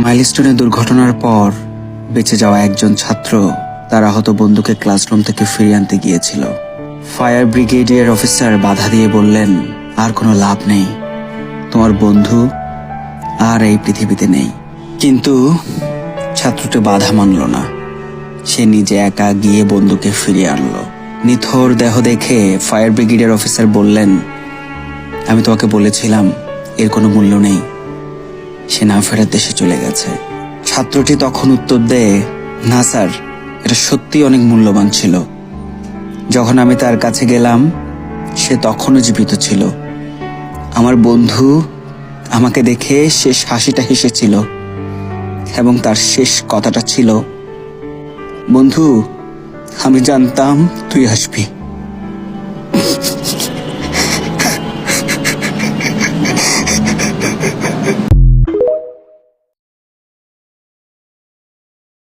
মাইলস্টোনে দুর্ঘটনার পর বেঁচে যাওয়া একজন ছাত্র তার আহত বন্ধুকে ক্লাসরুম থেকে ফিরিয়ে আনতে গিয়েছিল। ফায়ার ব্রিগেডিয়ার অফিসার বাধা দিয়ে বললেন, আর কোনো লাভ নেই, তোমার বন্ধু আর এই পৃথিবীতে নেই। কিন্তু ছাত্রটি বাধা মানল না। সে নিজে একা গিয়ে বন্ধুকে ফিরিয়ে আনলো। নিথর দেহ দেখে ফায়ার ব্রিগেডিয়ার অফিসার বললেন, আমি তোমাকে বলেছিলাম এর কোনো মূল্য নেই, সে না ফেরার দেশে চলে গেছে। ছাত্রটি তখন উত্তর দেয়, না স্যার, এটা সত্যি অনেক মূল্যবান ছিল। যখন আমি তার কাছে গেলাম সে তখনও জীবিত ছিল। আমার বন্ধু আমাকে দেখে শেষ হাসিটা হেসেছিল এবং তার শেষ কথাটা ছিল, বন্ধু, আমি জানতাম তুই আসবি।